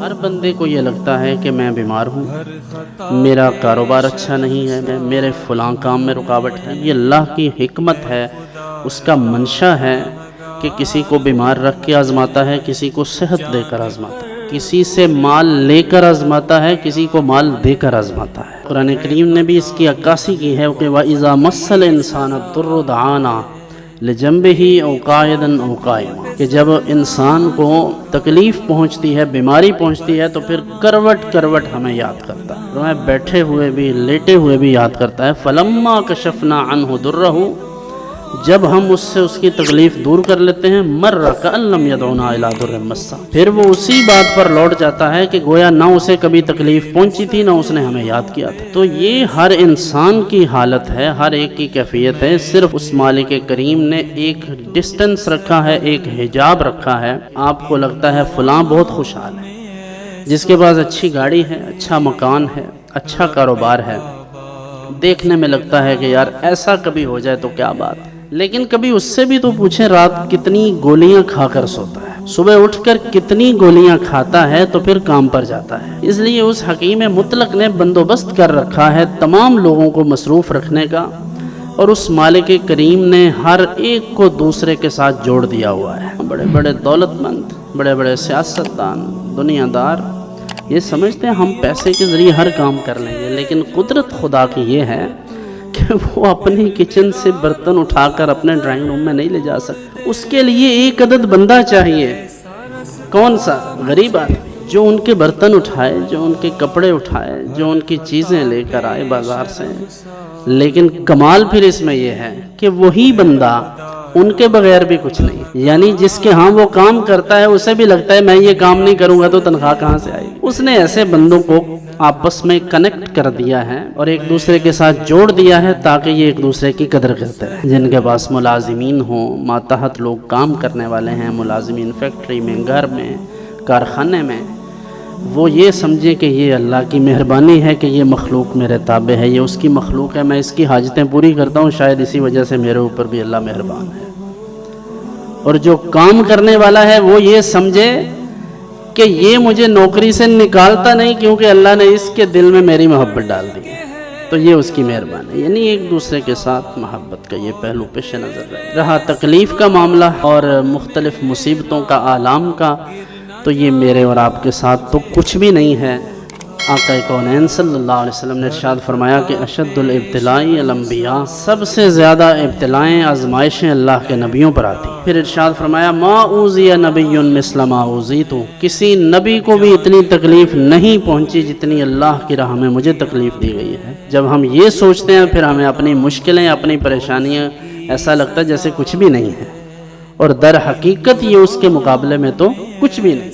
ہر بندے کو یہ لگتا ہے کہ میں بیمار ہوں، میرا کاروبار اچھا نہیں ہے، میرے فلاں کام میں رکاوٹ ہے۔ یہ اللہ کی حکمت ہے، اس کا منشا ہے کہ کسی کو بیمار رکھ کے آزماتا ہے، کسی کو صحت دے کر آزماتا ہے، کسی سے مال لے کر آزماتا ہے، کسی کو مال دے کر آزماتا ہے۔ قرآن کریم نے بھی اس کی عکاسی کی ہے کہ وَإِذَا مَسَّ الْإِنسَانَ الضُّرُّ دَعَانَا لِجَنبِهِ أَوْ قَاعِدًا أَوْ قَائِمًا، کہ جب انسان کو تکلیف پہنچتی ہے، بیماری پہنچتی ہے، تو پھر کروٹ کروٹ ہمیں یاد کرتا ہے، ہمیں بیٹھے ہوئے بھی لیٹے ہوئے بھی یاد کرتا ہے۔ فَلَمَّا كَشَفْنَا عَنْهُ ضُرَّهُ، جب ہم اس سے اس کی تکلیف دور کر لیتے ہیں، مَرَّ كَأَن لَّمْ يَدْعُنَا إِلَىٰ ضُرٍّ مَّسَّهُ، پھر وہ اسی بات پر لوٹ جاتا ہے کہ گویا نہ اسے کبھی تکلیف پہنچی تھی، نہ اس نے ہمیں یاد کیا تھا۔ تو یہ ہر انسان کی حالت ہے، ہر ایک کی کیفیت ہے۔ صرف اس مالک کریم نے ایک ڈسٹنس رکھا ہے، ایک حجاب رکھا ہے۔ آپ کو لگتا ہے فلاں بہت خوشحال ہے، جس کے پاس اچھی گاڑی ہے، اچھا مکان ہے، اچھا کاروبار ہے، دیکھنے میں لگتا ہے کہ یار ایسا کبھی ہو جائے تو کیا بات، لیکن کبھی اس سے بھی تو پوچھیں رات کتنی گولیاں کھا کر سوتا ہے، صبح اٹھ کر کتنی گولیاں کھاتا ہے، تو پھر کام پر جاتا ہے۔ اس لیے اس حکیم مطلق نے بندوبست کر رکھا ہے تمام لوگوں کو مصروف رکھنے کا، اور اس مالک کریم نے ہر ایک کو دوسرے کے ساتھ جوڑ دیا ہوا ہے۔ بڑے بڑے دولت مند، بڑے بڑے سیاستدان، دنیا دار یہ سمجھتے ہیں ہم پیسے کے ذریعے ہر کام کر لیں گے، لیکن قدرت خدا کی یہ ہے کہ وہ اپنی کچن سے برتن اٹھا کر اپنے ڈرائنگ روم میں نہیں لے جا سکتے۔ اس کے لیے ایک عدد بندہ چاہیے، کون سا؟ غریب آدمی، جو ان کے برتن اٹھائے، جو ان کے کپڑے اٹھائے، جو ان کی چیزیں لے کر آئے بازار سے۔ لیکن کمال پھر اس میں یہ ہے کہ وہی بندہ ان کے بغیر بھی کچھ نہیں، یعنی جس کے ہاں وہ کام کرتا ہے اسے بھی لگتا ہے میں یہ کام نہیں کروں گا تو تنخواہ کہاں سے آئے گی۔ اس نے ایسے بندوں کو آپس میں کنیکٹ کر دیا ہے اور ایک دوسرے کے ساتھ جوڑ دیا ہے تاکہ یہ ایک دوسرے کی قدر کرتے ہیں۔ جن کے پاس ملازمین ہوں، ماتحت لوگ کام کرنے والے ہیں، ملازمین فیکٹری میں، گھر میں، کارخانے میں، وہ یہ سمجھیں کہ یہ اللہ کی مہربانی ہے کہ یہ مخلوق میرے تابع ہے، یہ اس کی مخلوق ہے، میں اس کی حاجتیں پوری کرتا ہوں، شاید اسی وجہ سے میرے اوپر بھی اللہ مہربان ہے۔ اور جو کام کرنے والا ہے وہ یہ سمجھے کہ یہ مجھے نوکری سے نکالتا نہیں، کیونکہ اللہ نے اس کے دل میں میری محبت ڈال دی ہے، تو یہ اس کی مہربانی ہے۔ یعنی ایک دوسرے کے ساتھ محبت کا یہ پہلو پیش نظر رہا۔ تکلیف کا معاملہ اور مختلف مصیبتوں کا، آلام کا، تو یہ میرے اور آپ کے ساتھ تو کچھ بھی نہیں ہے۔ آقا کونین صلی اللہ علیہ وسلم نے ارشاد فرمایا کہ اشد الابتلاء الانبیاء، سب سے زیادہ ابتلائیں، آزمائشیں اللہ کے نبیوں پر آتی ہیں۔ پھر ارشاد فرمایا ما اوذی نبی مثل ما اوذیت، کسی نبی کو بھی اتنی تکلیف نہیں پہنچی جتنی اللہ کی راہ میں مجھے تکلیف دی گئی ہے۔ جب ہم یہ سوچتے ہیں پھر ہمیں اپنی مشکلیں، اپنی پریشانیاں ایسا لگتا ہے جیسے کچھ بھی نہیں ہے، اور در حقیقت یہ اس کے مقابلے میں تو کچھ بھی نہیں۔